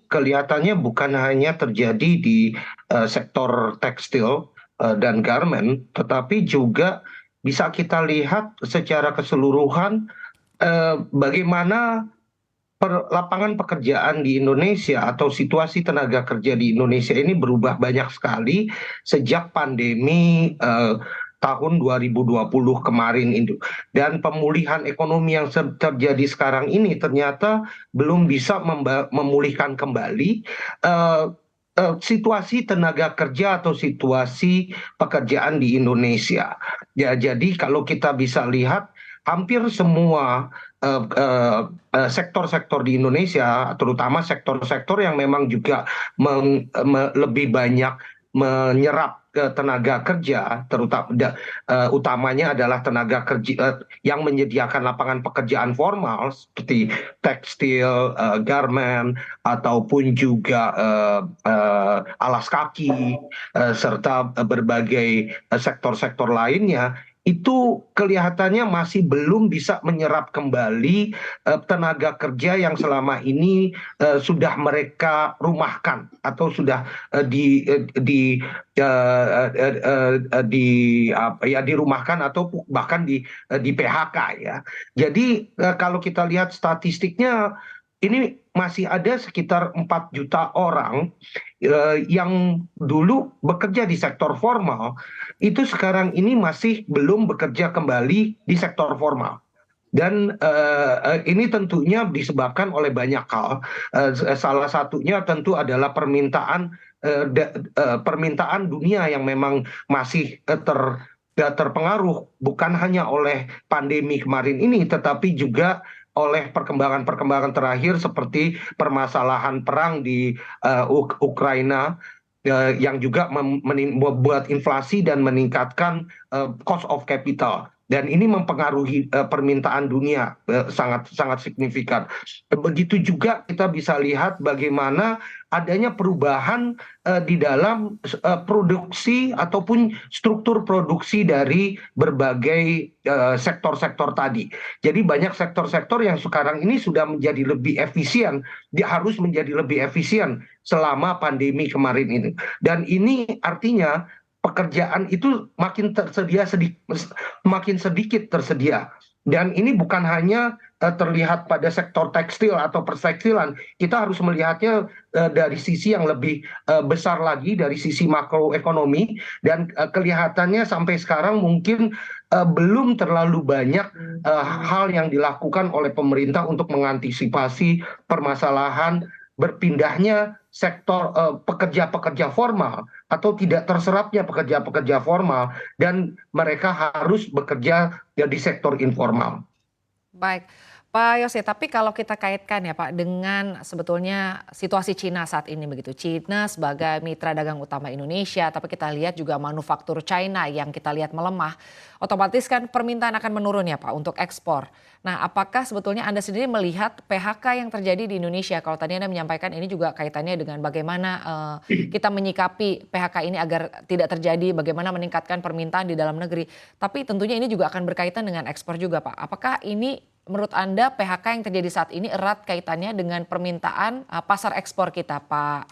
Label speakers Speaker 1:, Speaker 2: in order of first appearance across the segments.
Speaker 1: kelihatannya bukan hanya terjadi di sektor tekstil dan garment, tetapi juga bisa kita lihat secara keseluruhan bagaimana lapangan pekerjaan di Indonesia atau situasi tenaga kerja di Indonesia ini berubah banyak sekali sejak pandemi tahun 2020 kemarin itu. Dan pemulihan ekonomi yang terjadi sekarang ini ternyata belum bisa memulihkan kembali eh, situasi tenaga kerja atau situasi pekerjaan di Indonesia. Ya, jadi kalau kita bisa lihat hampir semua sektor-sektor di Indonesia, terutama sektor-sektor yang memang juga lebih banyak menyerap tenaga kerja, terutama utamanya adalah tenaga kerja yang menyediakan lapangan pekerjaan formal seperti tekstil, garment, ataupun juga alas kaki, serta berbagai sektor-sektor lainnya itu kelihatannya masih belum bisa menyerap kembali tenaga kerja yang selama ini sudah mereka rumahkan atau sudah di apa ya dirumahkan atau bahkan di PHK ya. Jadi kalau kita lihat statistiknya ini masih ada sekitar 4 juta orang yang dulu bekerja di sektor formal itu sekarang ini masih belum bekerja kembali di sektor formal. Dan ini tentunya disebabkan oleh banyak hal. Salah satunya tentu adalah permintaan dunia yang memang masih terpengaruh bukan hanya oleh pandemi kemarin ini, tetapi juga oleh perkembangan-perkembangan terakhir seperti permasalahan perang di Ukraina yang juga membuat inflasi dan meningkatkan cost of capital. Dan ini mempengaruhi permintaan dunia sangat sangat signifikan. Begitu juga kita bisa lihat bagaimana adanya perubahan di dalam produksi ataupun struktur produksi dari berbagai sektor-sektor tadi. Jadi banyak sektor-sektor yang sekarang ini sudah menjadi lebih efisien, dia harus menjadi lebih efisien selama pandemi kemarin ini. Dan ini artinya pekerjaan itu makin sedikit tersedia. Dan ini bukan hanya terlihat pada sektor tekstil atau pertekstilan, kita harus melihatnya dari sisi yang lebih besar lagi, dari sisi makroekonomi, dan kelihatannya sampai sekarang mungkin belum terlalu banyak hal yang dilakukan oleh pemerintah untuk mengantisipasi permasalahan berpindahnya sektor pekerja-pekerja formal atau tidak terserapnya pekerja-pekerja formal dan mereka harus bekerja di sektor informal.
Speaker 2: Baik, Pak Yose, tapi kalau kita kaitkan ya Pak dengan sebetulnya situasi Cina saat ini begitu. Cina sebagai mitra dagang utama Indonesia, tapi kita lihat juga manufaktur China yang kita lihat melemah. Otomatis kan permintaan akan menurun ya Pak untuk ekspor. Nah, apakah sebetulnya Anda sendiri melihat PHK yang terjadi di Indonesia? Kalau tadi Anda menyampaikan ini juga kaitannya dengan bagaimana kita menyikapi PHK ini agar tidak terjadi, bagaimana meningkatkan permintaan di dalam negeri. Tapi tentunya ini juga akan berkaitan dengan ekspor juga Pak. Apakah ini menurut Anda PHK yang terjadi saat ini erat kaitannya dengan permintaan pasar ekspor kita Pak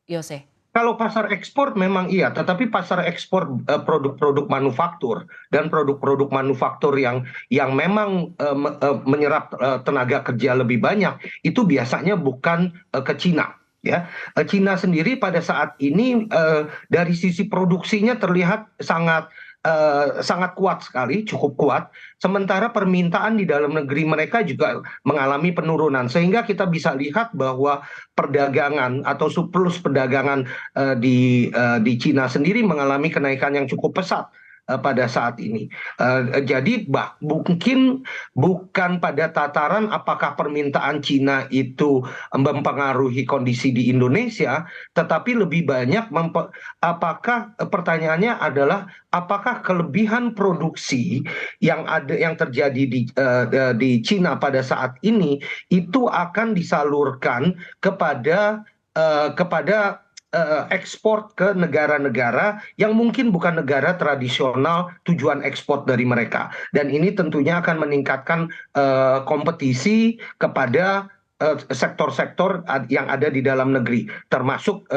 Speaker 2: Yose?
Speaker 1: Kalau pasar ekspor memang iya, tetapi pasar ekspor produk-produk manufaktur dan produk-produk manufaktur yang memang menyerap tenaga kerja lebih banyak itu biasanya bukan ke Cina. Ya, Cina sendiri pada saat ini dari sisi produksinya terlihat sangat kuat sekali, cukup kuat. Sementara permintaan di dalam negeri mereka juga mengalami penurunan, sehingga kita bisa lihat bahwa perdagangan atau surplus perdagangan di Cina sendiri mengalami kenaikan yang cukup pesat pada saat ini. Jadi mungkin bukan pada tataran apakah permintaan Cina itu mempengaruhi kondisi di Indonesia, tetapi lebih banyak apakah pertanyaannya adalah apakah kelebihan produksi yang terjadi di Cina pada saat ini itu akan disalurkan kepada ekspor ke negara-negara yang mungkin bukan negara tradisional tujuan ekspor dari mereka. Dan ini tentunya akan meningkatkan kompetisi kepada sektor-sektor yang ada di dalam negeri, termasuk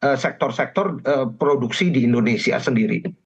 Speaker 1: sektor-sektor produksi di Indonesia sendiri.